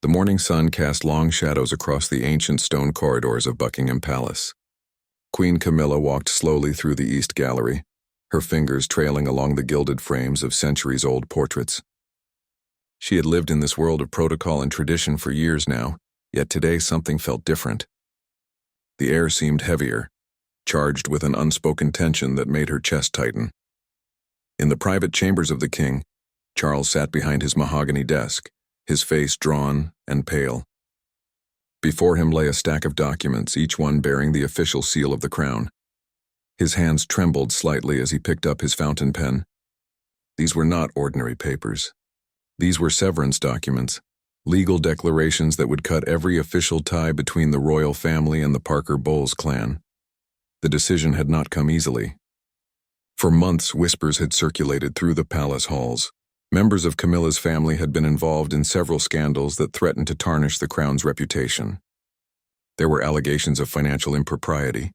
The morning sun cast long shadows across the ancient stone corridors of Buckingham Palace. Queen Camilla walked slowly through the East Gallery, her fingers trailing along the gilded frames of centuries-old portraits. She had lived in this world of protocol and tradition for years now, yet today something felt different. The air seemed heavier, charged with an unspoken tension that made her chest tighten. In the private chambers of the king, Charles sat behind his mahogany desk, his face drawn and pale. Before him lay a stack of documents, each one bearing the official seal of the crown. His hands trembled slightly as he picked up his fountain pen. These were not ordinary papers. These were severance documents, legal declarations that would cut every official tie between the royal family and the Parker Bowles clan. The decision had not come easily. For months, whispers had circulated through the palace halls. Members of Camilla's family had been involved in several scandals that threatened to tarnish the crown's reputation. There were allegations of financial impropriety,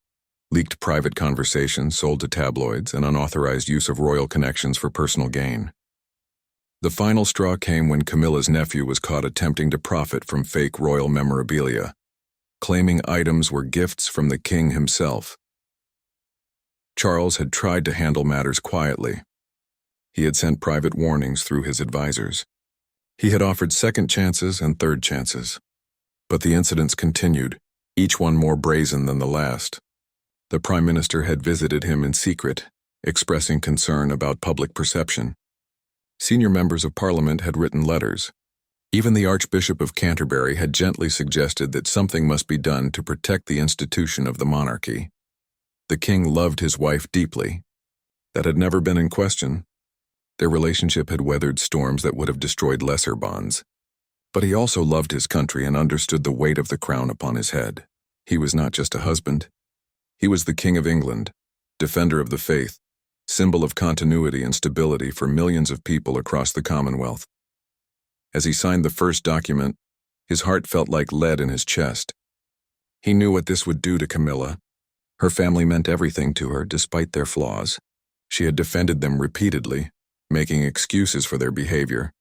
leaked private conversations sold to tabloids, and unauthorized use of royal connections for personal gain. The final straw came when Camilla's nephew was caught attempting to profit from fake royal memorabilia, claiming items were gifts from the king himself. Charles had tried to handle matters quietly. He had sent private warnings through his advisors. He had offered second chances and third chances. But the incidents continued, each one more brazen than the last. The Prime Minister had visited him in secret, expressing concern about public perception. Senior members of Parliament had written letters. Even the Archbishop of Canterbury had gently suggested that something must be done to protect the institution of the monarchy. The king loved his wife deeply. That had never been in question. Their relationship had weathered storms that would have destroyed lesser bonds. But he also loved his country and understood the weight of the crown upon his head. He was not just a husband. He was the King of England, defender of the faith, symbol of continuity and stability for millions of people across the Commonwealth. As he signed the first document, his heart felt like lead in his chest. He knew what this would do to Camilla. Her family meant everything to her, despite their flaws. She had defended them repeatedly, making excuses for their behavior,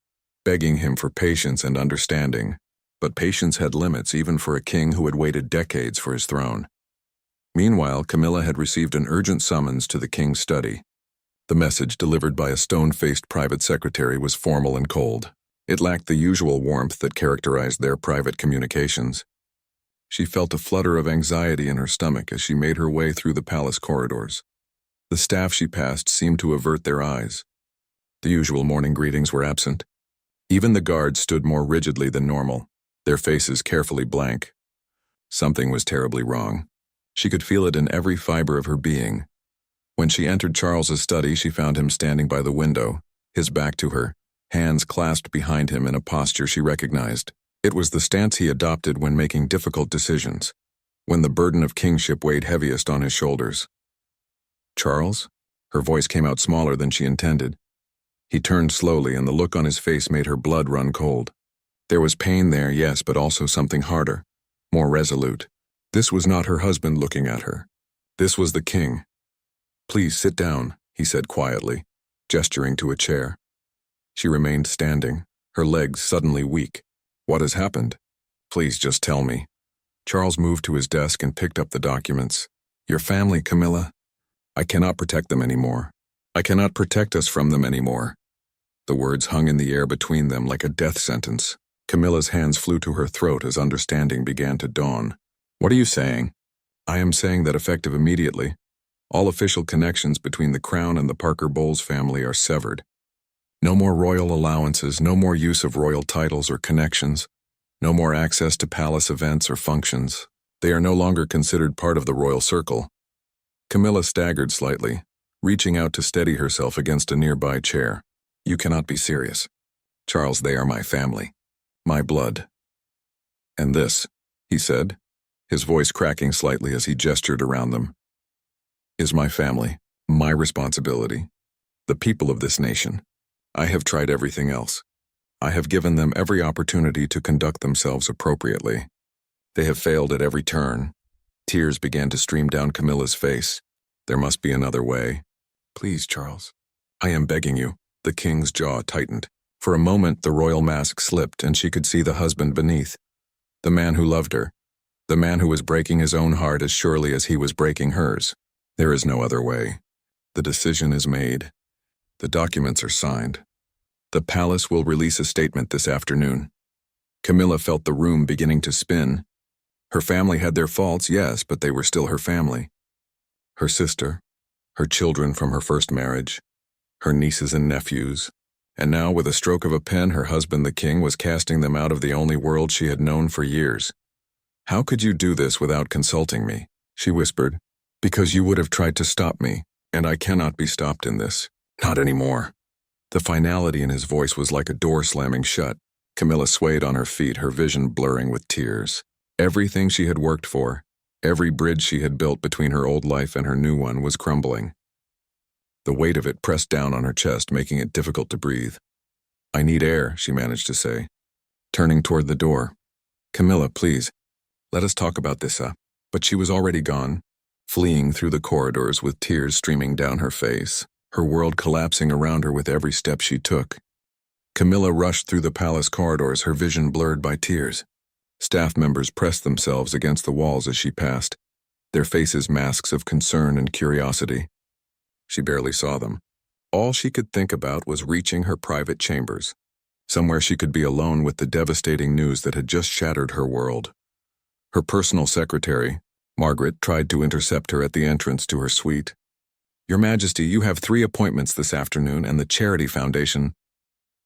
begging him for patience and understanding. But patience had limits even for a king who had waited decades for his throne. Meanwhile, Camilla had received an urgent summons to the king's study. The message, delivered by a stone-faced private secretary, was formal and cold. It lacked the usual warmth that characterized their private communications. She felt a flutter of anxiety in her stomach as she made her way through the palace corridors. The staff she passed seemed to avert their eyes. The usual morning greetings were absent. Even the guards stood more rigidly than normal, their faces carefully blank. Something was terribly wrong. She could feel it in every fiber of her being. When she entered Charles's study, she found him standing by the window, his back to her, hands clasped behind him in a posture she recognized. It was the stance he adopted when making difficult decisions, when the burden of kingship weighed heaviest on his shoulders. "Charles?" Her voice came out smaller than she intended. He turned slowly, and the look on his face made her blood run cold. There was pain there, yes, but also something harder, more resolute. This was not her husband looking at her. This was the king. "Please sit down," he said quietly, gesturing to a chair. She remained standing, her legs suddenly weak. "What has happened? Please just tell me." Charles moved to his desk and picked up the documents. "Your family, Camilla. I cannot protect them anymore. I cannot protect us from them anymore." The words hung in the air between them like a death sentence. Camilla's hands flew to her throat as understanding began to dawn. "What are you saying?" "I am saying that effective immediately, all official connections between the crown and the Parker Bowles family are severed. No more royal allowances, no more use of royal titles or connections, no more access to palace events or functions. They are no longer considered part of the royal circle." Camilla staggered slightly, reaching out to steady herself against a nearby chair. "You cannot be serious. Charles, they are my family. My blood." "And this," he said, his voice cracking slightly as he gestured around them, "is my family, my responsibility. The people of this nation. I have tried everything else. I have given them every opportunity to conduct themselves appropriately. They have failed at every turn." Tears began to stream down Camilla's face. "There must be another way. Please, Charles. I am begging you." The king's jaw tightened. For a moment, the royal mask slipped and she could see the husband beneath. The man who loved her. The man who was breaking his own heart as surely as he was breaking hers. There is no other way. The decision is made. The documents are signed. The palace will release a statement this afternoon. Camilla felt the room beginning to spin. Her family had their faults, yes, but they were still her family. Her sister, her children from her first marriage, her nieces and nephews, and now with a stroke of a pen her husband the king was casting them out of the only world she had known for years. "How could you do this without consulting me?" she whispered. "Because you would have tried to stop me, and I cannot be stopped in this. Not anymore." The finality in his voice was like a door slamming shut. Camilla swayed on her feet, her vision blurring with tears. Everything she had worked for, every bridge she had built between her old life and her new one was crumbling. The weight of it pressed down on her chest, making it difficult to breathe. "I need air," she managed to say, turning toward the door. "Camilla, please, let us talk about this, But she was already gone, fleeing through the corridors with tears streaming down her face, her world collapsing around her with every step she took. Camilla rushed through the palace corridors, her vision blurred by tears. Staff members pressed themselves against the walls as she passed, their faces masks of concern and curiosity. She barely saw them. All she could think about was reaching her private chambers, somewhere she could be alone with the devastating news that had just shattered her world. Her personal secretary, Margaret, tried to intercept her at the entrance to her suite. "Your Majesty, you have 3 appointments this afternoon and the Charity Foundation."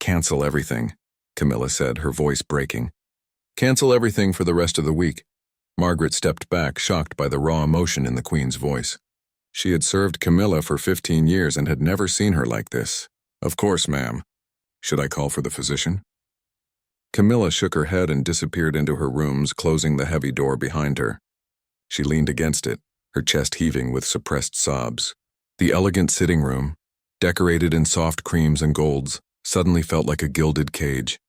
"Cancel everything," Camilla said, her voice breaking. "Cancel everything for the rest of the week." Margaret stepped back, shocked by the raw emotion in the Queen's voice. She had served Camilla for 15 years and had never seen her like this. "Of course, ma'am. Should I call for the physician?" Camilla shook her head and disappeared into her rooms, closing the heavy door behind her. She leaned against it, her chest heaving with suppressed sobs. The elegant sitting room, decorated in soft creams and golds, suddenly felt like a gilded cage.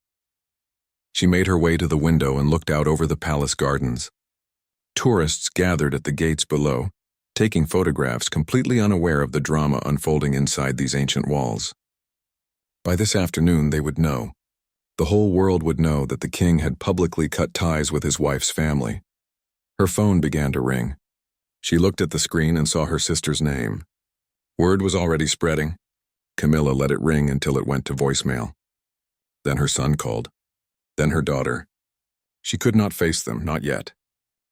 She made her way to the window and looked out over the palace gardens. Tourists gathered at the gates below, taking photographs, completely unaware of the drama unfolding inside these ancient walls. By this afternoon they would know. The whole world would know that the king had publicly cut ties with his wife's family. Her phone began to ring. She looked at the screen and saw her sister's name. Word was already spreading. Camilla let it ring until it went to voicemail. Then her son called. Then her daughter. She could not face them, not yet.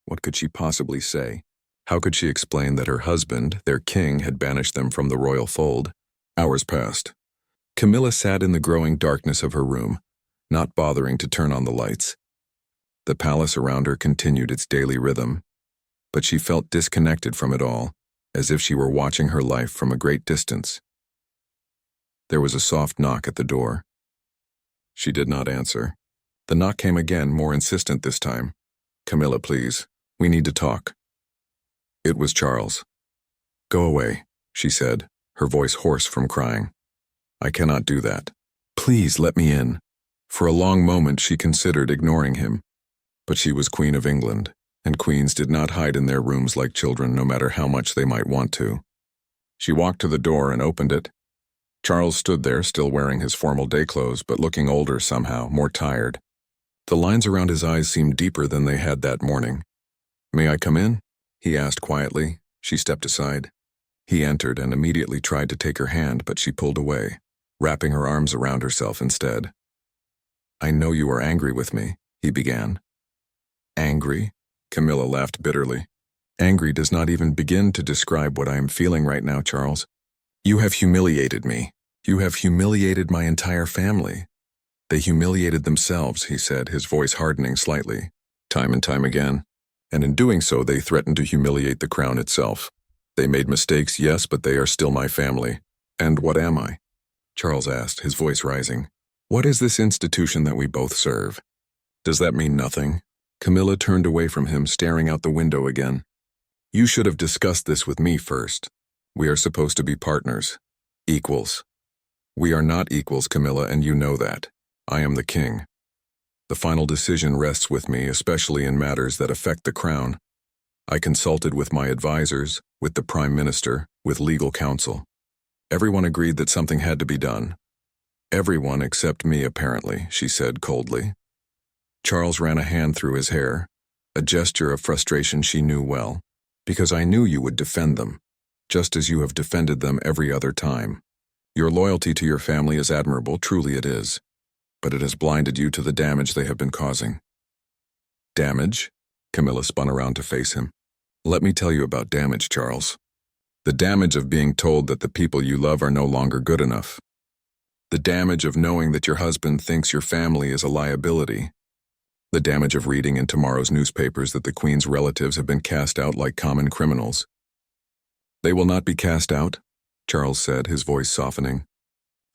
What could she possibly say? How could she explain that her husband, their king, had banished them from the royal fold? Hours passed. Camilla sat in the growing darkness of her room, not bothering to turn on the lights. The palace around her continued its daily rhythm, but she felt disconnected from it all, as if she were watching her life from a great distance. There was a soft knock at the door. She did not answer. The knock came again, more insistent this time. "Camilla, please, we need to talk." It was Charles. "Go away," she said, her voice hoarse from crying. "I cannot do that. Please let me in." For a long moment she considered ignoring him, but she was Queen of England, and queens did not hide in their rooms like children, no matter how much they might want to. She walked to the door and opened it. Charles stood there, still wearing his formal day clothes, but looking older somehow, more tired. The lines around his eyes seemed deeper than they had that morning. "May I come in?" he asked quietly. She stepped aside. He entered and immediately tried to take her hand, but she pulled away, wrapping her arms around herself instead. "I know you are angry with me," he began. "Angry?" Camilla laughed bitterly. "Angry does not even begin to describe what I am feeling right now, Charles. You have humiliated me. You have humiliated my entire family." "They humiliated themselves," he said, his voice hardening slightly, "time and time again. And in doing so, they threatened to humiliate the crown itself. They made mistakes, yes, but they are still my family. And what am I?" Charles asked, his voice rising. "What is this institution that we both serve? Does that mean nothing?" Camilla turned away from him, staring out the window again. "You should have discussed this with me first. We are supposed to be partners, equals. We are not equals, Camilla, and you know that. I am the king. The final decision rests with me, especially in matters that affect the crown. I consulted with my advisors, with the Prime Minister, with legal counsel. Everyone agreed that something had to be done. Everyone except me, apparently, she said coldly. Charles ran a hand through his hair, a gesture of frustration she knew well. Because I knew you would defend them, just as you have defended them every other time. Your loyalty to your family is admirable, truly it is. But it has blinded you to the damage they have been causing. Damage? Camilla spun around to face him. Let me tell you about damage, Charles. The damage of being told that the people you love are no longer good enough. The damage of knowing that your husband thinks your family is a liability. The damage of reading in tomorrow's newspapers that the Queen's relatives have been cast out like common criminals. They will not be cast out, Charles said, his voice softening.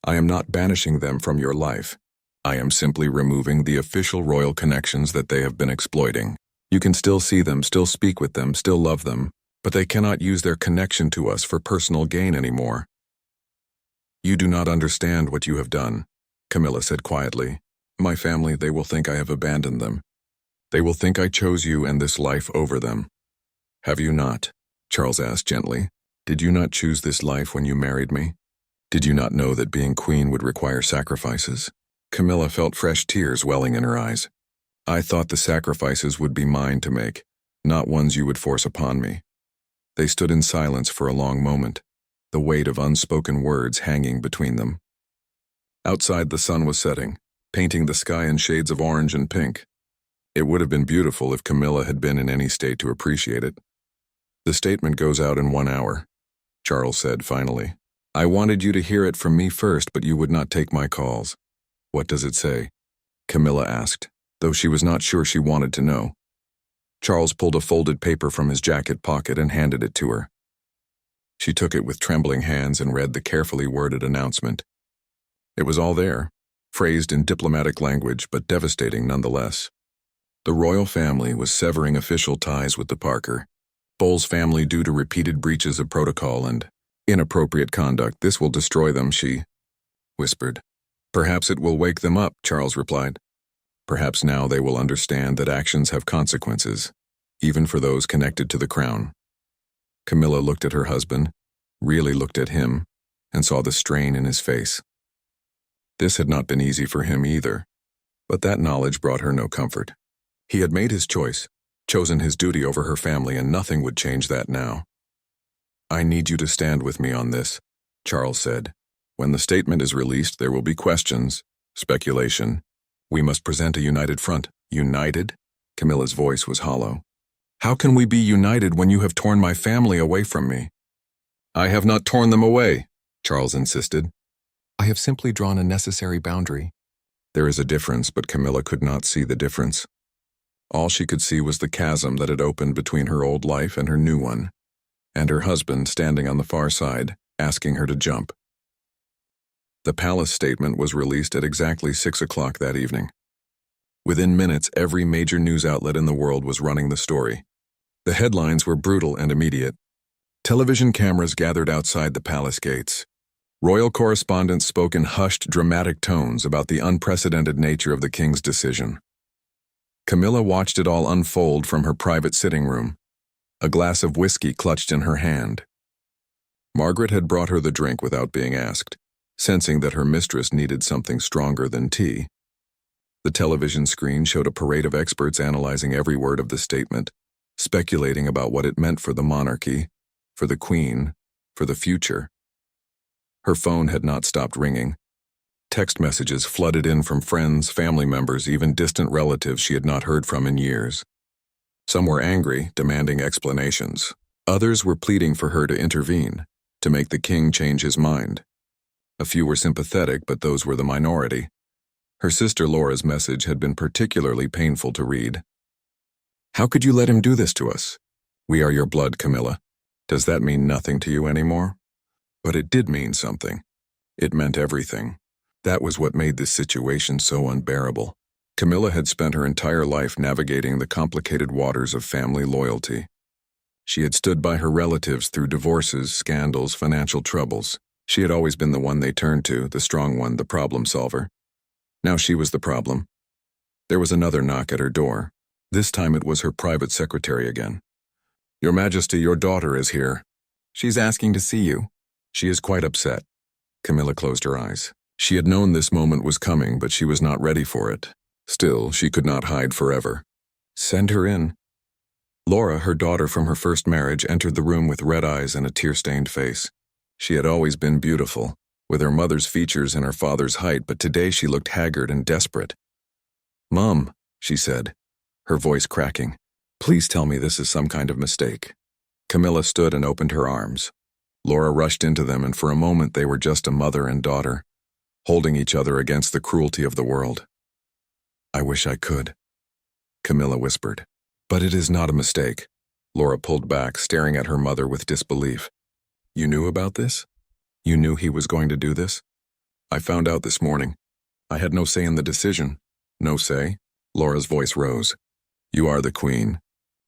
I am not banishing them from your life. I am simply removing the official royal connections that they have been exploiting. You can still see them, still speak with them, still love them, but they cannot use their connection to us for personal gain anymore. You do not understand what you have done, Camilla said quietly. My family, they will think I have abandoned them. They will think I chose you and this life over them. Have you not? Charles asked gently. Did you not choose this life when you married me? Did you not know that being queen would require sacrifices? Camilla felt fresh tears welling in her eyes. I thought the sacrifices would be mine to make, not ones you would force upon me. They stood in silence for a long moment, the weight of unspoken words hanging between them. Outside, the sun was setting, painting the sky in shades of orange and pink. It would have been beautiful if Camilla had been in any state to appreciate it. The statement goes out in 1 hour, Charles said finally. I wanted you to hear it from me first, but you would not take my calls. What does it say? Camilla asked, though she was not sure she wanted to know. Charles pulled a folded paper from his jacket pocket and handed it to her. She took it with trembling hands and read the carefully worded announcement. It was all there, phrased in diplomatic language, but devastating nonetheless. The royal family was severing official ties with the Parker. Bole's family due to repeated breaches of protocol and inappropriate conduct. This will destroy them, she whispered. Perhaps it will wake them up, Charles replied. Perhaps now they will understand that actions have consequences, even for those connected to the crown. Camilla looked at her husband, really looked at him, and saw the strain in his face. This had not been easy for him either, but that knowledge brought her no comfort. He had made his choice, chosen his duty over her family, and nothing would change that now. I need you to stand with me on this, Charles said. When the statement is released, there will be questions, speculation. We must present a united front. United? Camilla's voice was hollow. How can we be united when you have torn my family away from me? I have not torn them away, Charles insisted. I have simply drawn a necessary boundary. There is a difference, but Camilla could not see the difference. All she could see was the chasm that had opened between her old life and her new one, and her husband standing on the far side, asking her to jump. The palace statement was released at exactly 6 o'clock that evening. Within minutes, every major news outlet in the world was running the story. The headlines were brutal and immediate. Television cameras gathered outside the palace gates. Royal correspondents spoke in hushed, dramatic tones about the unprecedented nature of the king's decision. Camilla watched it all unfold from her private sitting room, a glass of whiskey clutched in her hand. Margaret had brought her the drink without being asked, sensing that her mistress needed something stronger than tea. The television screen showed a parade of experts analyzing every word of the statement, speculating about what it meant for the monarchy, for the Queen, for the future. Her phone had not stopped ringing. Text messages flooded in from friends, family members, even distant relatives she had not heard from in years. Some were angry, demanding explanations. Others were pleading for her to intervene, to make the king change his mind. A few were sympathetic, but those were the minority. Her sister Laura's message had been particularly painful to read. How could you let him do this to us? We are your blood, Camilla. Does that mean nothing to you anymore? But it did mean something. It meant everything. That was what made this situation so unbearable. Camilla had spent her entire life navigating the complicated waters of family loyalty. She had stood by her relatives through divorces, scandals, financial troubles. She had always been the one they turned to, the strong one, the problem solver. Now she was the problem. There was another knock at her door. This time it was her private secretary again. Your Majesty, your daughter is here. She's asking to see you. She is quite upset. Camilla closed her eyes. She had known this moment was coming, but she was not ready for it. Still, she could not hide forever. Send her in. Laura, her daughter from her first marriage, entered the room with red eyes and a tear-stained face. She had always been beautiful, with her mother's features and her father's height, but today she looked haggard and desperate. "Mom," she said, her voice cracking, "please tell me this is some kind of mistake." Camilla stood and opened her arms. Laura rushed into them, and for a moment they were just a mother and daughter, holding each other against the cruelty of the world. "I wish I could," Camilla whispered. "But it is not a mistake." Laura pulled back, staring at her mother with disbelief. "You knew about this? You knew he was going to do this?" "I found out this morning. I had no say in the decision." "No say?" Laura's voice rose. "You are the queen.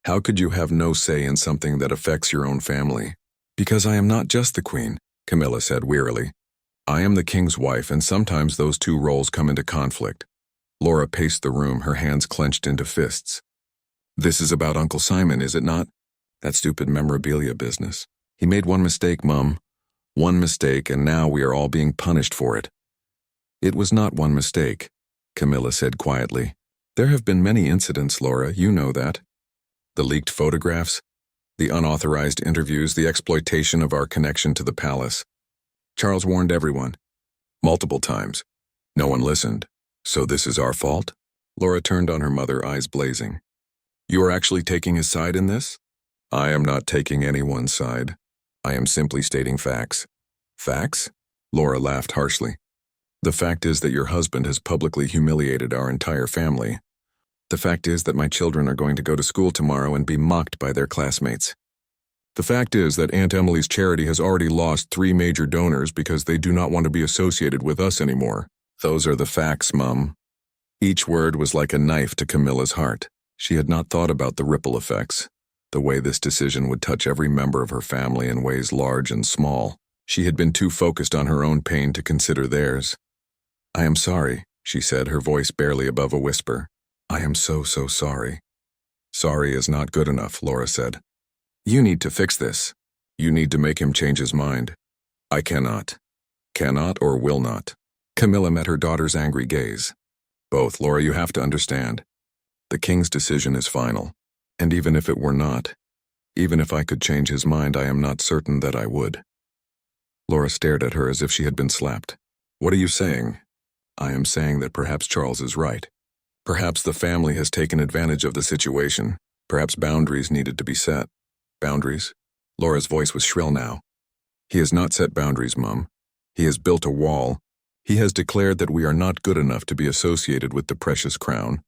How could you have no say in something that affects your own family?" "Because I am not just the queen," Camilla said wearily. "I am the king's wife, and sometimes those two roles come into conflict." Laura paced the room, her hands clenched into fists. "This is about Uncle Simon, is it not? That stupid memorabilia business. He made one mistake, Mum. One mistake, and now we are all being punished for it." "It was not one mistake," Camilla said quietly. "There have been many incidents, Laura, you know that. The leaked photographs, the unauthorized interviews, the exploitation of our connection to the palace. Charles warned everyone. Multiple times. No one listened. So this is our fault?" Laura turned on her mother, eyes blazing. "You are actually taking his side in this?" "I am not taking anyone's side. I am simply stating facts." "Facts?" Laura laughed harshly. "The fact is that your husband has publicly humiliated our entire family. The fact is that my children are going to go to school tomorrow and be mocked by their classmates. The fact is that Aunt Emily's charity has already lost 3 major donors because they do not want to be associated with us anymore. Those are the facts, Mum." Each word was like a knife to Camilla's heart. She had not thought about the ripple effects, the way this decision would touch every member of her family in ways large and small. She had been too focused on her own pain to consider theirs. "I am sorry," she said, her voice barely above a whisper. "I am so sorry." "Sorry is not good enough," Laura said. "You need to fix this. You need to make him change his mind." "I cannot. Cannot or will not." Camilla met her daughter's angry gaze. "Both, Laura, you have to understand. The king's decision is final. And even if it were not, even if I could change his mind, I am not certain that I would." Laura stared at her as if she had been slapped. "What are you saying?" "I am saying that perhaps Charles is right. Perhaps the family has taken advantage of the situation. Perhaps boundaries needed to be set." "Boundaries?" Laura's voice was shrill now. "He has not set boundaries, Mum. He has built a wall. He has declared that we are not good enough to be associated with the precious crown.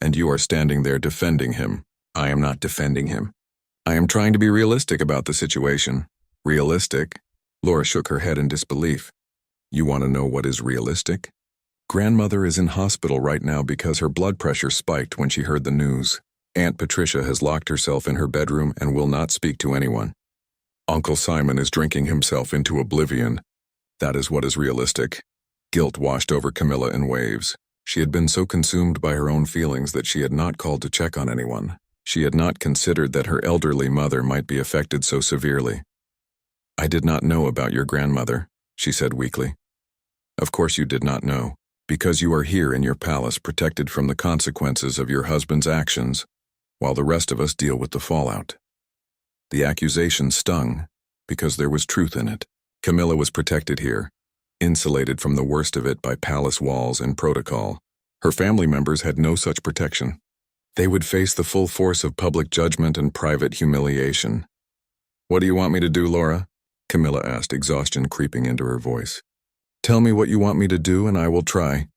And you are standing there defending him." "I am not defending him. I am trying to be realistic about the situation." "Realistic?" Laura shook her head in disbelief. "You want to know what is realistic? Grandmother is in hospital right now because her blood pressure spiked when she heard the news. Aunt Patricia has locked herself in her bedroom and will not speak to anyone. Uncle Simon is drinking himself into oblivion. That is what is realistic." Guilt washed over Camilla in waves. She had been so consumed by her own feelings that she had not called to check on anyone. She had not considered that her elderly mother might be affected so severely. "I did not know about your grandmother," she said weakly. "Of course you did not know, because you are here in your palace protected from the consequences of your husband's actions, while the rest of us deal with the fallout." The accusation stung, because there was truth in it. Camilla was protected here, insulated from the worst of it by palace walls and protocol. Her family members had no such protection. They would face the full force of public judgment and private humiliation. "What do you want me to do, Laura?" Camilla asked, exhaustion creeping into her voice. "Tell me what you want me to do and I will try."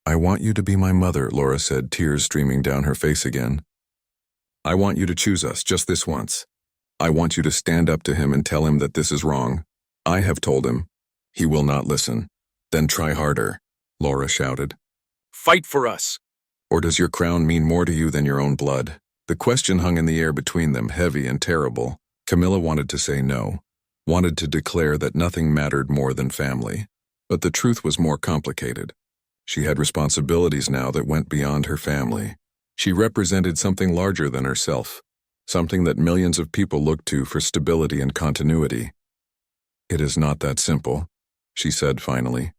"I want you to be my mother," Laura said, tears streaming down her face again. "I want you to choose us just this once. I want you to stand up to him and tell him that this is wrong. I have told him. He will not listen. Then try harder," Laura shouted. "Fight for us! Or does your crown mean more to you than your own blood?" The question hung in the air between them, heavy and terrible. Camilla wanted to say no, wanted to declare that nothing mattered more than family. But the truth was more complicated. She had responsibilities now that went beyond her family. She represented something larger than herself, something that millions of people looked to for stability and continuity. "It is not that simple," she said finally.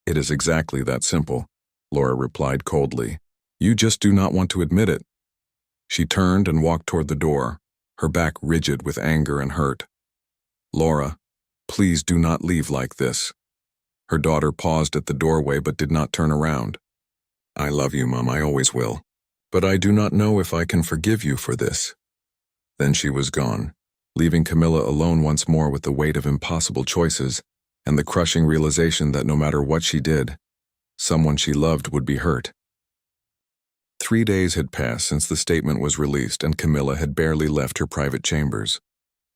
It is exactly that simple, Laura replied coldly. You just do not want to admit it. She turned and walked toward the door, her back rigid with anger and hurt. Laura, please do not leave like this. Her daughter paused at the doorway but did not turn around. I love you, Mom, I always will. But I do not know if I can forgive you for this. Then she was gone, leaving Camilla alone once more with the weight of impossible choices and the crushing realization that no matter what she did, someone she loved would be hurt. 3 days had passed since the statement was released and Camilla had barely left her private chambers.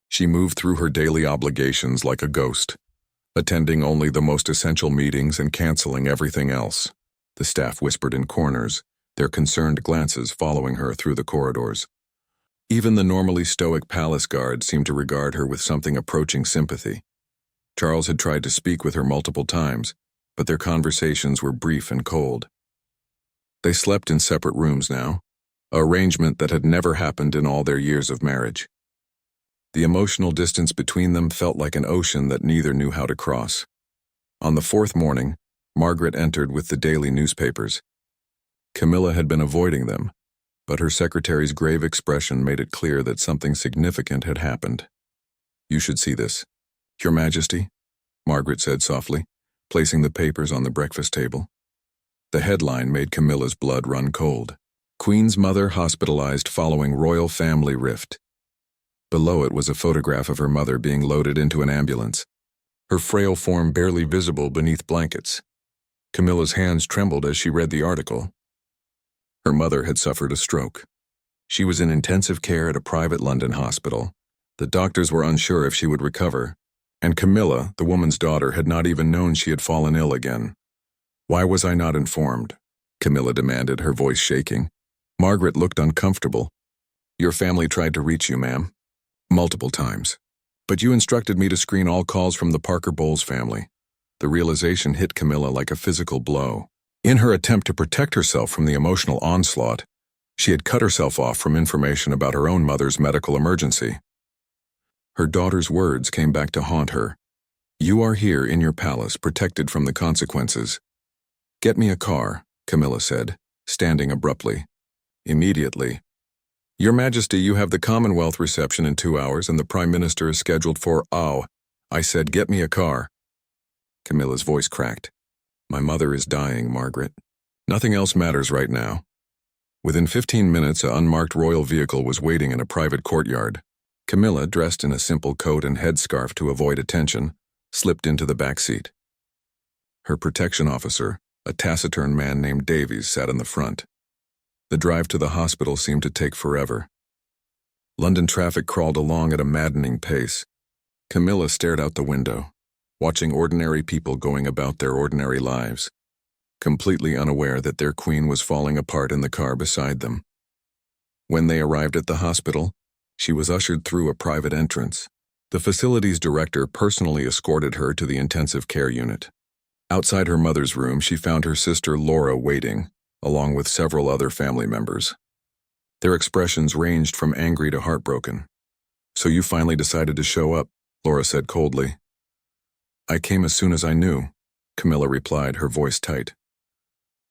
She moved through her daily obligations like a ghost, attending only the most essential meetings and canceling everything else. The staff whispered in corners, their concerned glances following her through the corridors. Even the normally stoic palace guard seemed to regard her with something approaching sympathy. Charles had tried to speak with her multiple times, but their conversations were brief and cold. They slept in separate rooms now, an arrangement that had never happened in all their years of marriage. The emotional distance between them felt like an ocean that neither knew how to cross. On the 4th morning, Margaret entered with the daily newspapers. Camilla had been avoiding them, but her secretary's grave expression made it clear that something significant had happened. You should see this. Your Majesty, Margaret said softly, placing the papers on the breakfast table. The headline made Camilla's blood run cold. Queen's mother hospitalized following royal family rift. Below it was a photograph of her mother being loaded into an ambulance, her frail form barely visible beneath blankets. Camilla's hands trembled as she read the article. Her mother had suffered a stroke. She was in intensive care at a private London hospital. The doctors were unsure if she would recover, and Camilla, the woman's daughter, had not even known she had fallen ill again. Why was I not informed? Camilla demanded, her voice shaking. Margaret looked uncomfortable. Your family tried to reach you, ma'am. Multiple times. But you instructed me to screen all calls from the Parker Bowles family. The realization hit Camilla like a physical blow. In her attempt to protect herself from the emotional onslaught, she had cut herself off from information about her own mother's medical emergency. Her daughter's words came back to haunt her. You are here in your palace, protected from the consequences. Get me a car, Camilla said, standing abruptly. Immediately. Your Majesty, you have the Commonwealth reception in 2 hours and the Prime Minister is scheduled for, I said get me a car. Camilla's voice cracked. My mother is dying, Margaret. Nothing else matters right now. Within 15 minutes, an unmarked royal vehicle was waiting in a private courtyard. Camilla, dressed in a simple coat and headscarf to avoid attention, slipped into the back seat. Her protection officer, a taciturn man named Davies, sat in the front. The drive to the hospital seemed to take forever. London traffic crawled along at a maddening pace. Camilla stared out the window, watching ordinary people going about their ordinary lives, completely unaware that their queen was falling apart in the car beside them. When they arrived at the hospital, she was ushered through a private entrance. The facility's director personally escorted her to the intensive care unit. Outside her mother's room, she found her sister Laura waiting, along with several other family members. Their expressions ranged from angry to heartbroken. So you finally decided to show up, Laura said coldly. I came as soon as I knew, Camilla replied, her voice tight.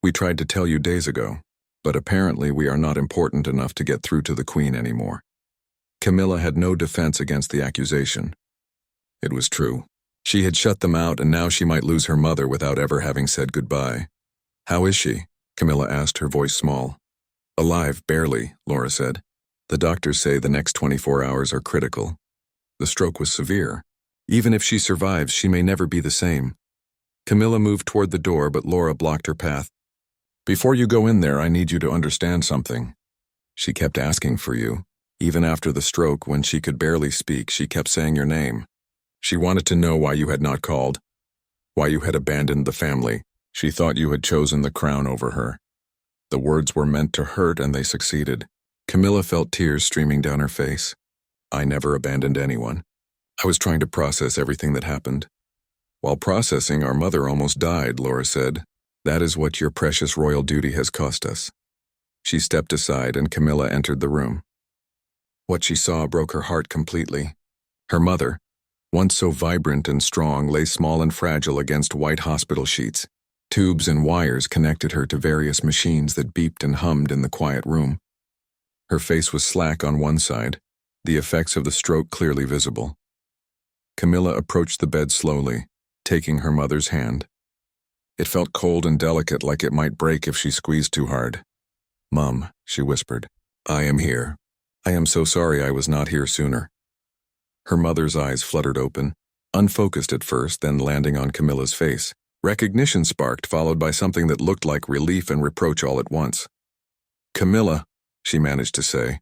We tried to tell you days ago, but apparently we are not important enough to get through to the Queen anymore. Camilla had no defense against the accusation. It was true. She had shut them out and now she might lose her mother without ever having said goodbye. How is she? Camilla asked, her voice small. Alive, barely, Laura said. The doctors say the next 24 hours are critical. The stroke was severe. Even if she survives, she may never be the same. Camilla moved toward the door, but Laura blocked her path. Before you go in there, I need you to understand something. She kept asking for you. Even after the stroke, when she could barely speak, she kept saying your name. She wanted to know why you had not called, why you had abandoned the family. She thought you had chosen the crown over her. The words were meant to hurt and they succeeded. Camilla felt tears streaming down her face. I never abandoned anyone. I was trying to process everything that happened. While processing, our mother almost died, Laura said. That is what your precious royal duty has cost us. She stepped aside and Camilla entered the room. What she saw broke her heart completely. Her mother, once so vibrant and strong, lay small and fragile against white hospital sheets. Tubes and wires connected her to various machines that beeped and hummed in the quiet room. Her face was slack on one side, the effects of the stroke clearly visible. Camilla approached the bed slowly, taking her mother's hand. It felt cold and delicate, like it might break if she squeezed too hard. "Mum," she whispered, "I am here. I am so sorry I was not here sooner." Her mother's eyes fluttered open, unfocused at first, then landing on Camilla's face. Recognition sparked, followed by something that looked like relief and reproach all at once. "Camilla," she managed to say,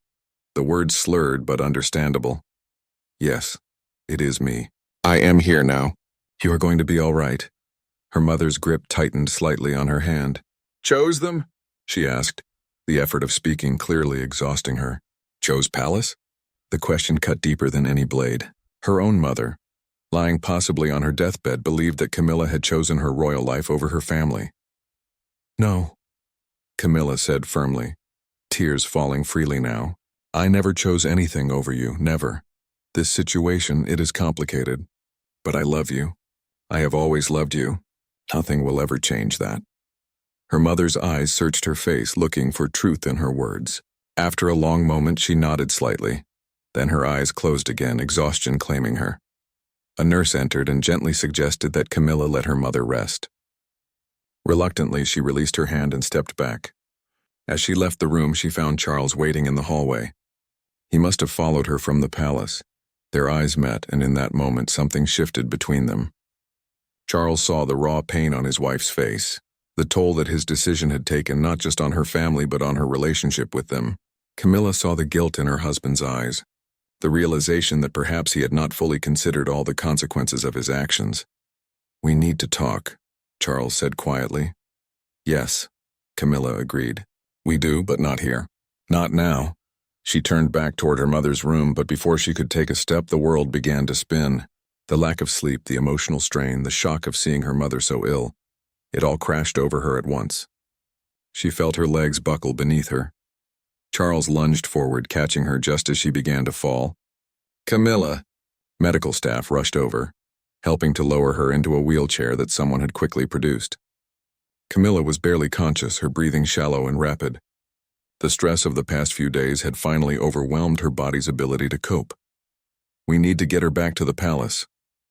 the words slurred but understandable. "Yes, it is me. I am here now. You are going to be all right." Her mother's grip tightened slightly on her hand. "Chose them?" she asked, the effort of speaking clearly exhausting her. "Chose Palace?" The question cut deeper than any blade. Her own mother, lying possibly on her deathbed, believed that Camilla had chosen her royal life over her family. "No," Camilla said firmly, tears falling freely now. "I never chose anything over you, never. This situation, it is complicated. But I love you. I have always loved you. Nothing will ever change that." Her mother's eyes searched her face, looking for truth in her words. After a long moment, she nodded slightly. Then her eyes closed again, exhaustion claiming her. A nurse entered and gently suggested that Camilla let her mother rest. Reluctantly, she released her hand and stepped back. As she left the room, she found Charles waiting in the hallway. He must have followed her from the palace. Their eyes met, and in that moment something shifted between them. Charles saw the raw pain on his wife's face, the toll that his decision had taken not just on her family but on her relationship with them. Camilla saw the guilt in her husband's eyes, the realization that perhaps he had not fully considered all the consequences of his actions. "We need to talk," Charles said quietly. "Yes," Camilla agreed. "We do, but not here. Not now." She turned back toward her mother's room, but before she could take a step, the world began to spin. The lack of sleep, the emotional strain, the shock of seeing her mother so ill. It all crashed over her at once. She felt her legs buckle beneath her. Charles lunged forward, catching her just as she began to fall. "Camilla!" Medical staff rushed over, helping to lower her into a wheelchair that someone had quickly produced. Camilla was barely conscious, her breathing shallow and rapid. The stress of the past few days had finally overwhelmed her body's ability to cope. "We need to get her back to the palace,"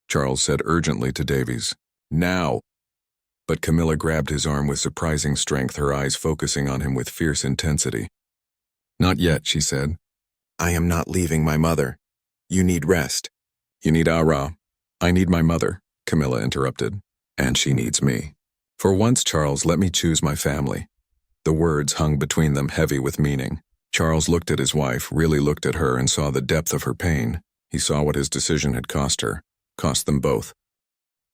Charles said urgently to Davies. "Now!" But Camilla grabbed his arm with surprising strength, her eyes focusing on him with fierce intensity. "Not yet," she said. "I am not leaving my mother. You need rest." "You need Ara. I need my mother," Camilla interrupted. "And she needs me. For once, Charles, let me choose my family." The words hung between them, heavy with meaning. Charles looked at his wife, really looked at her, and saw the depth of her pain. He saw what his decision had cost her, cost them both.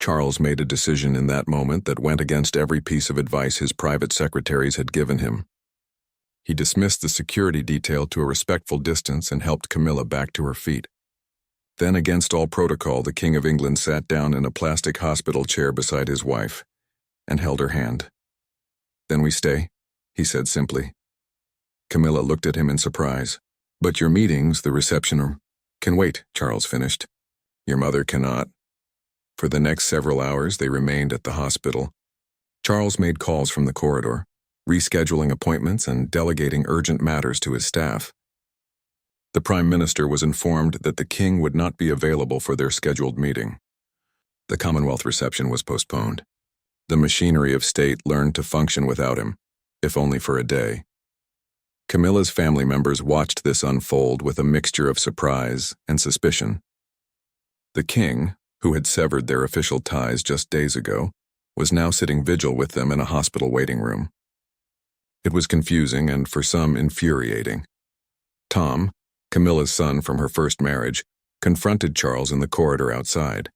Charles made a decision in that moment that went against every piece of advice his private secretaries had given him. He dismissed the security detail to a respectful distance and helped Camilla back to her feet. Then, against all protocol, the King of England sat down in a plastic hospital chair beside his wife and held her hand. "Then we stay," he said simply. Camilla looked at him in surprise. "But your meetings, the reception room, can wait," Charles finished. "Your mother cannot." For the next several hours, they remained at the hospital. Charles made calls from the corridor, rescheduling appointments and delegating urgent matters to his staff. The Prime Minister was informed that the King would not be available for their scheduled meeting. The Commonwealth reception was postponed. The machinery of state learned to function without him, if only for a day. Camilla's family members watched this unfold with a mixture of surprise and suspicion. The King, who had severed their official ties just days ago, was now sitting vigil with them in a hospital waiting room. It was confusing and, for some, infuriating. Tom, Camilla's son from her first marriage, confronted Charles in the corridor outside.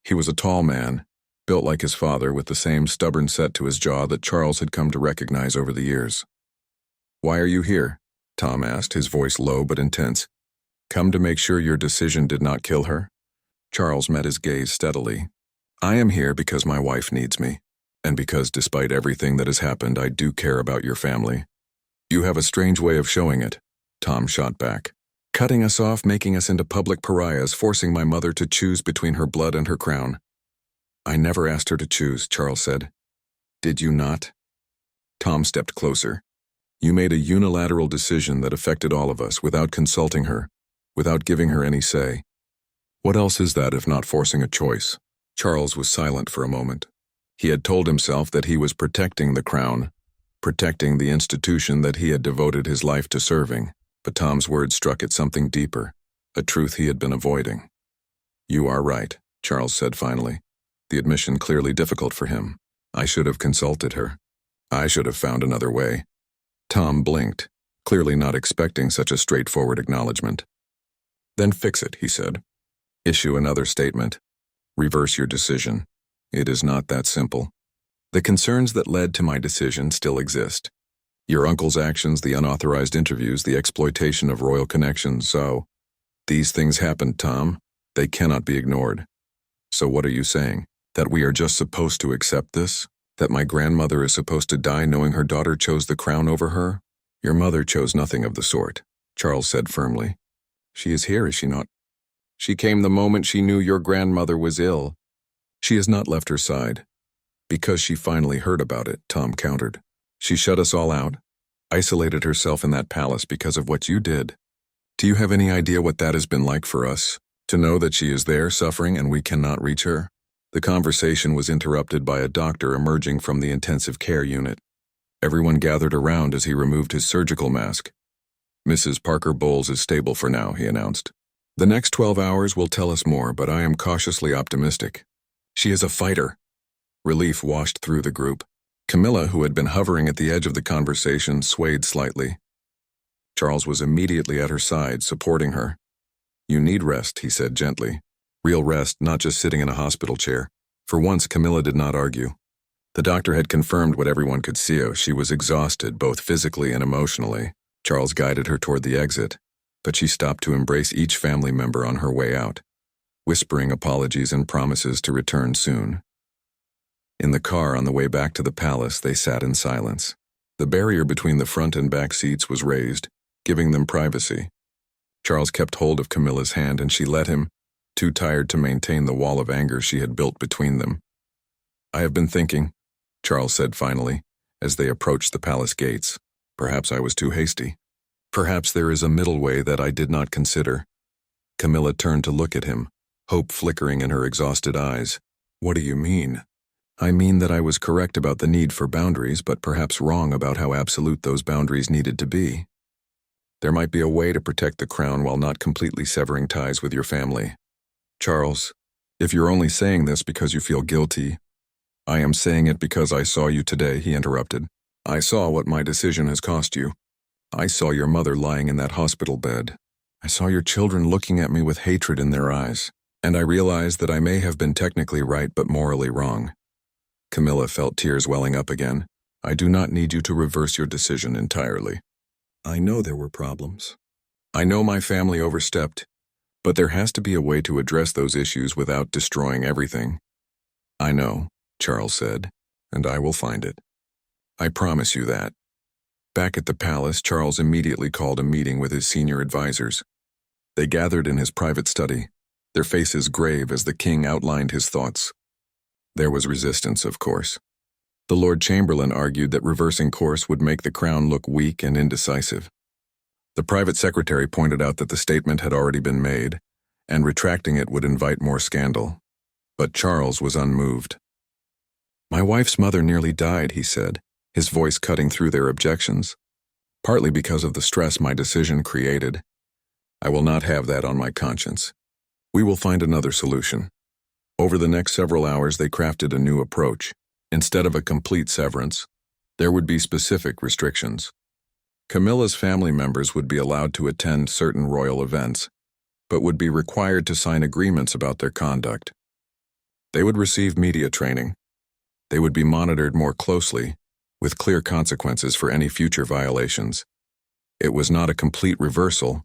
He was a tall man, built like his father, with the same stubborn set to his jaw that Charles had come to recognize over the years. "Why are you here?" Tom asked, his voice low but intense. "Come to make sure your decision did not kill her?" Charles met his gaze steadily. "I am here because my wife needs me, and because despite everything that has happened, I do care about your family." "You have a strange way of showing it," Tom shot back. "Cutting us off, making us into public pariahs, forcing my mother to choose between her blood and her crown." "I never asked her to choose," Charles said. Did you not? Tom stepped closer. You made a unilateral decision that affected all of us without consulting her, without giving her any say. What else is that if not forcing a choice? Charles was silent for a moment. He had told himself that he was protecting the crown, protecting the institution that he had devoted his life to serving, but Tom's words struck at something deeper, a truth he had been avoiding. You are right, Charles said finally, the admission clearly difficult for him. I should have consulted her. I should have found another way. Tom blinked, clearly not expecting such a straightforward acknowledgement. Then fix it, he said. Issue another statement. Reverse your decision. It is not that simple. The concerns that led to my decision still exist. Your uncle's actions, the unauthorized interviews, the exploitation of royal connections, so these things happened, Tom. They cannot be ignored. So what are you saying? That we are just supposed to accept this? That my grandmother is supposed to die knowing her daughter chose the crown over her? Your mother chose nothing of the sort, Charles said firmly. She is here, is she not? She came the moment she knew your grandmother was ill. She has not left her side. Because she finally heard about it, Tom countered. She shut us all out, isolated herself in that palace because of what you did. Do you have any idea what that has been like for us? To know that she is there suffering and we cannot reach her? The conversation was interrupted by a doctor emerging from the intensive care unit. Everyone gathered around as he removed his surgical mask. Mrs. Parker Bowles is stable for now, he announced. The next 12 hours will tell us more, but I am cautiously optimistic. She is a fighter. Relief washed through the group. Camilla, who had been hovering at the edge of the conversation, swayed slightly. Charles was immediately at her side, supporting her. You need rest, he said gently. Real rest, not just sitting in a hospital chair. For once, Camilla did not argue. The doctor had confirmed what everyone could see. She was exhausted, both physically and emotionally. Charles guided her toward the exit, but she stopped to embrace each family member on her way out, whispering apologies and promises to return soon. In the car on the way back to the palace, they sat in silence. The barrier between the front and back seats was raised, giving them privacy. Charles kept hold of Camilla's hand and she let him, too tired to maintain the wall of anger she had built between them. I have been thinking, Charles said finally, as they approached the palace gates. Perhaps I was too hasty. Perhaps there is a middle way that I did not consider. Camilla turned to look at him, hope flickering in her exhausted eyes. What do you mean? I mean that I was correct about the need for boundaries, but perhaps wrong about how absolute those boundaries needed to be. There might be a way to protect the crown while not completely severing ties with your family. Charles, if you're only saying this because you feel guilty, I am saying it because I saw you today, he interrupted. I saw what my decision has cost you. I saw your mother lying in that hospital bed. I saw your children looking at me with hatred in their eyes, and I realized that I may have been technically right but morally wrong. Camilla felt tears welling up again. I do not need you to reverse your decision entirely. I know there were problems. I know my family overstepped, but there has to be a way to address those issues without destroying everything. I know, Charles said, and I will find it. I promise you that. Back at the palace, Charles immediately called a meeting with his senior advisors. They gathered in his private study, their faces grave as the king outlined his thoughts. There was resistance, of course. The Lord Chamberlain argued that reversing course would make the crown look weak and indecisive. The private secretary pointed out that the statement had already been made, and retracting it would invite more scandal. But Charles was unmoved. My wife's mother nearly died, he said, his voice cutting through their objections, partly because of the stress my decision created. I will not have that on my conscience. We will find another solution. Over the next several hours, they crafted a new approach. Instead of a complete severance, there would be specific restrictions. Camilla's family members would be allowed to attend certain royal events, but would be required to sign agreements about their conduct. They would receive media training. They would be monitored more closely, with clear consequences for any future violations. It was not a complete reversal,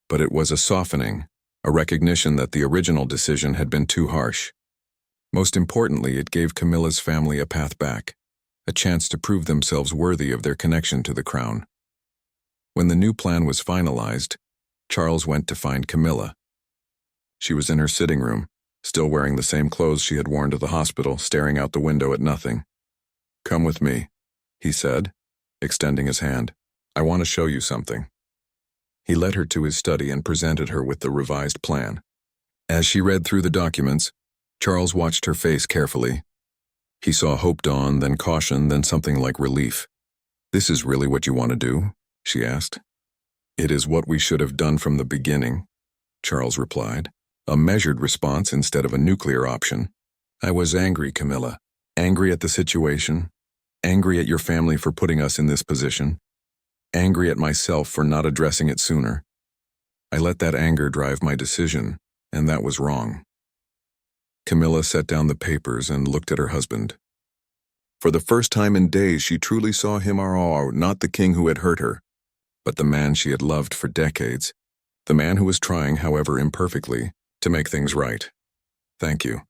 but it was a softening, a recognition that the original decision had been too harsh. Most importantly, it gave Camilla's family a path back, a chance to prove themselves worthy of their connection to the crown. When the new plan was finalized, Charles went to find Camilla. She was in her sitting room, still wearing the same clothes she had worn to the hospital, staring out the window at nothing. Come with me, he said, extending his hand. I want to show you something. He led her to his study and presented her with the revised plan. As she read through the documents, Charles watched her face carefully. He saw hope dawn, then caution, then something like relief. This is really what you want to do? She asked. It is what we should have done from the beginning, Charles replied. A measured response instead of a nuclear option. I was angry, Camilla. Angry at the situation. Angry at your family for putting us in this position. Angry at myself for not addressing it sooner. I let that anger drive my decision, and that was wrong. Camilla set down the papers and looked at her husband. For the first time in days, she truly saw him not the king who had hurt her, but the man she had loved for decades, the man who was trying, however imperfectly, to make things right. Thank you,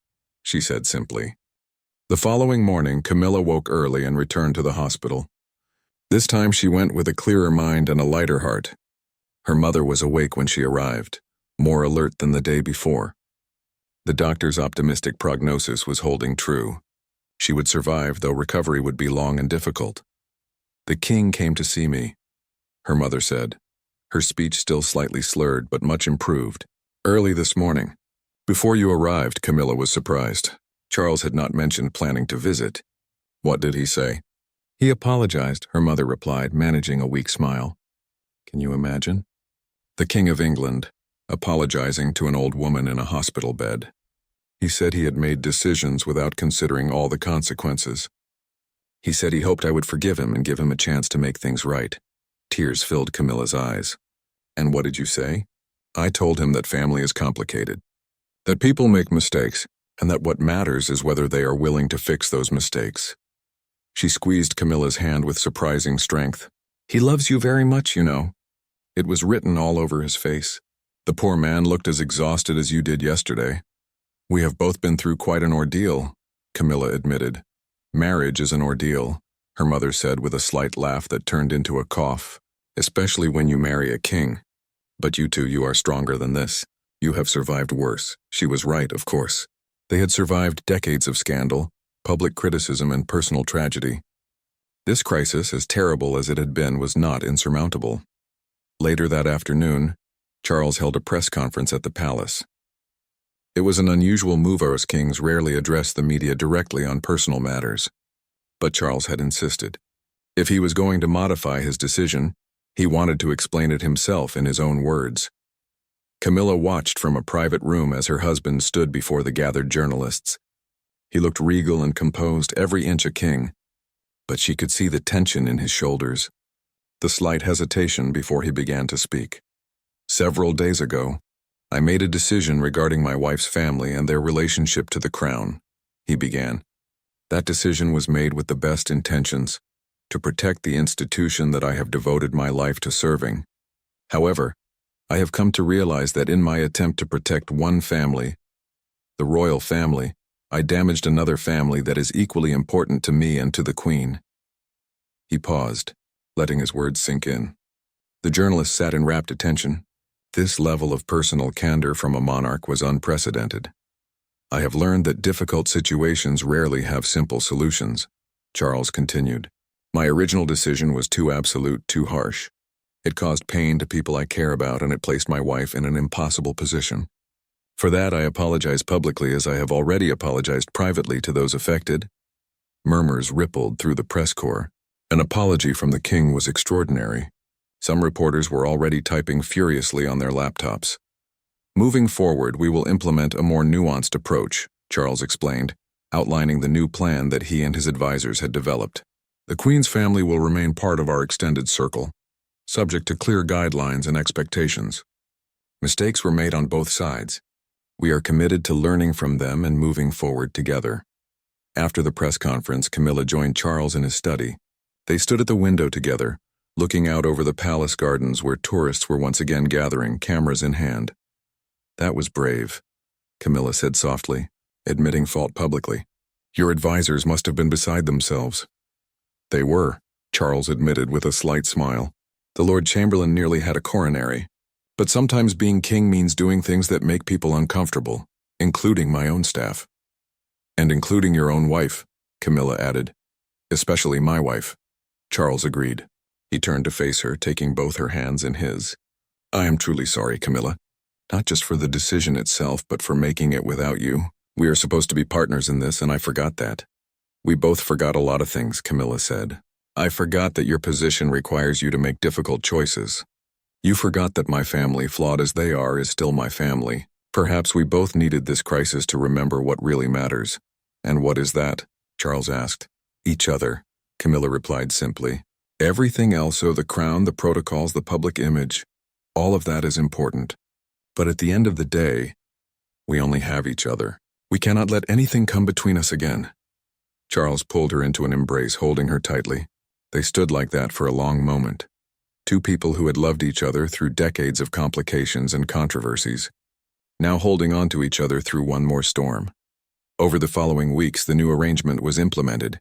she said simply. The following morning, Camilla woke early and returned to the hospital. This time she went with a clearer mind and a lighter heart. Her mother was awake when she arrived, more alert than the day before. The doctor's optimistic prognosis was holding true. She would survive, though recovery would be long and difficult. The king came to see me, her mother said, her speech still slightly slurred but much improved. Early this morning. Before you arrived, Camilla was surprised. Charles had not mentioned planning to visit. What did he say? He apologized, her mother replied, managing a weak smile. Can you imagine? The King of England, apologizing to an old woman in a hospital bed. He said he had made decisions without considering all the consequences. He said he hoped I would forgive him and give him a chance to make things right. Tears filled Camilla's eyes. And what did you say? I told him that family is complicated, that people make mistakes, and that what matters is whether they are willing to fix those mistakes. She squeezed Camilla's hand with surprising strength. He loves you very much, you know. It was written all over his face. The poor man looked as exhausted as you did yesterday. We have both been through quite an ordeal, Camilla admitted. Marriage is an ordeal, her mother said with a slight laugh that turned into a cough, especially when you marry a king. But you are stronger than this. You have survived worse. She was right, of course. They had survived decades of scandal, public criticism, and personal tragedy. This crisis, as terrible as it had been, was not insurmountable. Later that afternoon, Charles held a press conference at the palace. It was an unusual move, as kings rarely addressed the media directly on personal matters. But Charles had insisted. If he was going to modify his decision, he wanted to explain it himself in his own words. Camilla watched from a private room as her husband stood before the gathered journalists. He looked regal and composed, every inch a king, but she could see the tension in his shoulders, the slight hesitation before he began to speak. Several days ago, I made a decision regarding my wife's family and their relationship to the crown, he began. That decision was made with the best intentions, to protect the institution that I have devoted my life to serving. However, I have come to realize that in my attempt to protect one family, the royal family, I damaged another family that is equally important to me and to the Queen. He paused, letting his words sink in. The journalist sat in rapt attention. This level of personal candor from a monarch was unprecedented. I have learned that difficult situations rarely have simple solutions, Charles continued. My original decision was too absolute, too harsh. It caused pain to people I care about, and it placed my wife in an impossible position. For that, I apologize publicly, as I have already apologized privately to those affected. Murmurs rippled through the press corps. An apology from the king was extraordinary. Some reporters were already typing furiously on their laptops. Moving forward, we will implement a more nuanced approach, Charles explained, outlining the new plan that he and his advisors had developed. The Queen's family will remain part of our extended circle, subject to clear guidelines and expectations. Mistakes were made on both sides. We are committed to learning from them and moving forward together. After the press conference, Camilla joined Charles in his study. They stood at the window together, looking out over the palace gardens where tourists were once again gathering, cameras in hand. That was brave, Camilla said softly, admitting fault publicly. Your advisors must have been beside themselves. They were, Charles admitted with a slight smile. The Lord Chamberlain nearly had a coronary. But sometimes being king means doing things that make people uncomfortable, including my own staff. And including your own wife, Camilla added. Especially my wife. Charles agreed. He turned to face her, taking both her hands in his. I am truly sorry, Camilla. Not just for the decision itself, but for making it without you. We are supposed to be partners in this, and I forgot that. We both forgot a lot of things, Camilla said. I forgot that your position requires you to make difficult choices. You forgot that my family, flawed as they are, is still my family. Perhaps we both needed this crisis to remember what really matters. And what is that? Charles asked. Each other, Camilla replied simply. Everything else, the crown, the protocols, the public image, all of that is important. But at the end of the day, we only have each other. We cannot let anything come between us again. Charles pulled her into an embrace, holding her tightly. They stood like that for a long moment. Two people who had loved each other through decades of complications and controversies, now holding on to each other through one more storm. Over the following weeks, the new arrangement was implemented.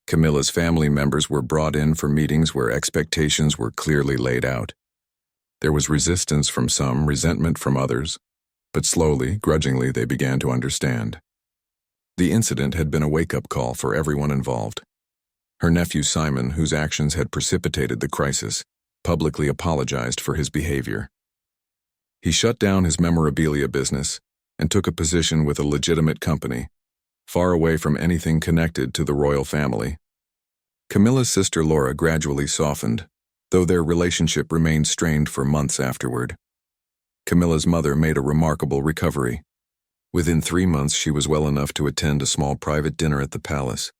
Camilla's family members were brought in for meetings where expectations were clearly laid out. There was resistance from some, resentment from others, but slowly, grudgingly, they began to understand. The incident had been a wake-up call for everyone involved. Her nephew Simon, whose actions had precipitated the crisis, publicly apologized for his behavior. He shut down his memorabilia business and took a position with a legitimate company, far away from anything connected to the royal family. Camilla's sister Laura gradually softened, though their relationship remained strained for months afterward. Camilla's mother made a remarkable recovery. Within 3 months, she was well enough to attend a small private dinner at the palace.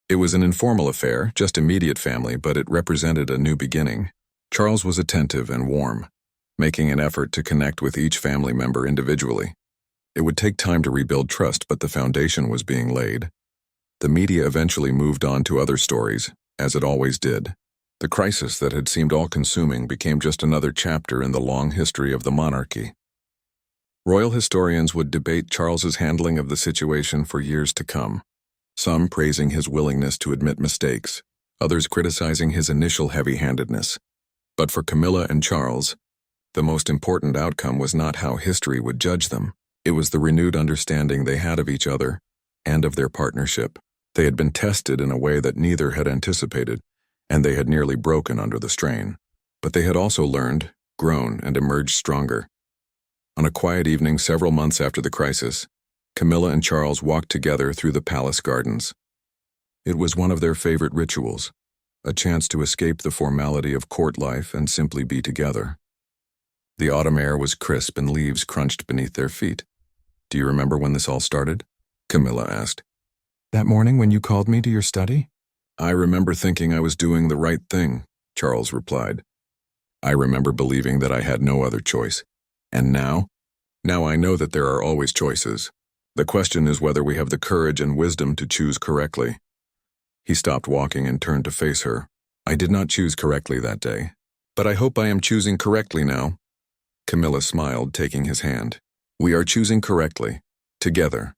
It was an informal affair, just immediate family, but it represented a new beginning. Charles was attentive and warm, making an effort to connect with each family member individually. It would take time to rebuild trust, but the foundation was being laid. The media eventually moved on to other stories, as it always did. The crisis that had seemed all-consuming became just another chapter in the long history of the monarchy. Royal historians would debate Charles's handling of the situation for years to come, some praising his willingness to admit mistakes, others criticizing his initial heavy-handedness. But for Camilla and Charles, the most important outcome was not how history would judge them. It was the renewed understanding they had of each other and of their partnership. They had been tested in a way that neither had anticipated, and they had nearly broken under the strain. But they had also learned, grown, and emerged stronger. On a quiet evening several months after the crisis, Camilla and Charles walked together through the palace gardens. It was one of their favorite rituals, a chance to escape the formality of court life and simply be together. The autumn air was crisp and leaves crunched beneath their feet. Do you remember when this all started? Camilla asked. That morning when you called me to your study? I remember thinking I was doing the right thing, Charles replied. I remember believing that I had no other choice. And now? Now I know that there are always choices. The question is whether we have the courage and wisdom to choose correctly. He stopped walking and turned to face her. I did not choose correctly that day, but I hope I am choosing correctly now. Camilla smiled, taking his hand. We are choosing correctly, together.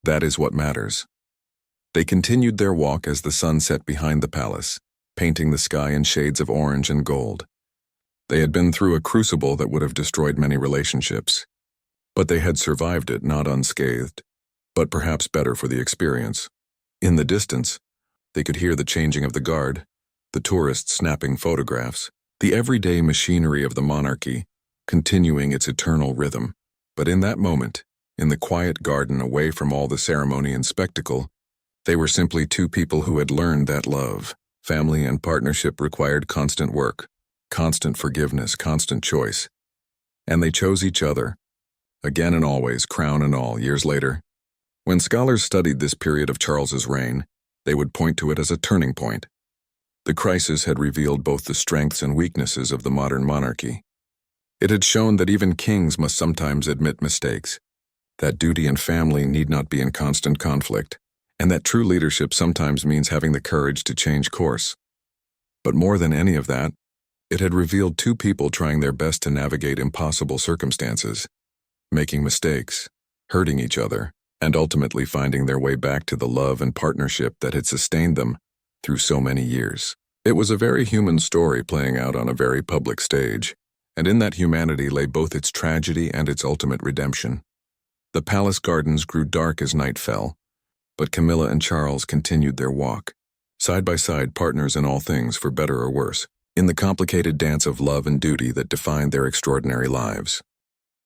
That is what matters. They continued their walk as the sun set behind the palace, painting the sky in shades of orange and gold. They had been through a crucible that would have destroyed many relationships. But they had survived it, not unscathed, but perhaps better for the experience. In the distance, they could hear the changing of the guard, the tourists snapping photographs, the everyday machinery of the monarchy, continuing its eternal rhythm. But in that moment, in the quiet garden away from all the ceremony and spectacle, they were simply two people who had learned that love, family, and partnership required constant work, constant forgiveness, constant choice. And they chose each other, again and always, crown and all, years later. When scholars studied this period of Charles's reign, they would point to it as a turning point. The crisis had revealed both the strengths and weaknesses of the modern monarchy. It had shown that even kings must sometimes admit mistakes, that duty and family need not be in constant conflict, and that true leadership sometimes means having the courage to change course. But more than any of that, it had revealed two people trying their best to navigate impossible circumstances, making mistakes, hurting each other, and ultimately finding their way back to the love and partnership that had sustained them through so many years. It was a very human story playing out on a very public stage, and in that humanity lay both its tragedy and its ultimate redemption. The palace gardens grew dark as night fell, but Camilla and Charles continued their walk, Side by side, partners in all things, for better or worse, in the complicated dance of love and duty that defined their extraordinary lives.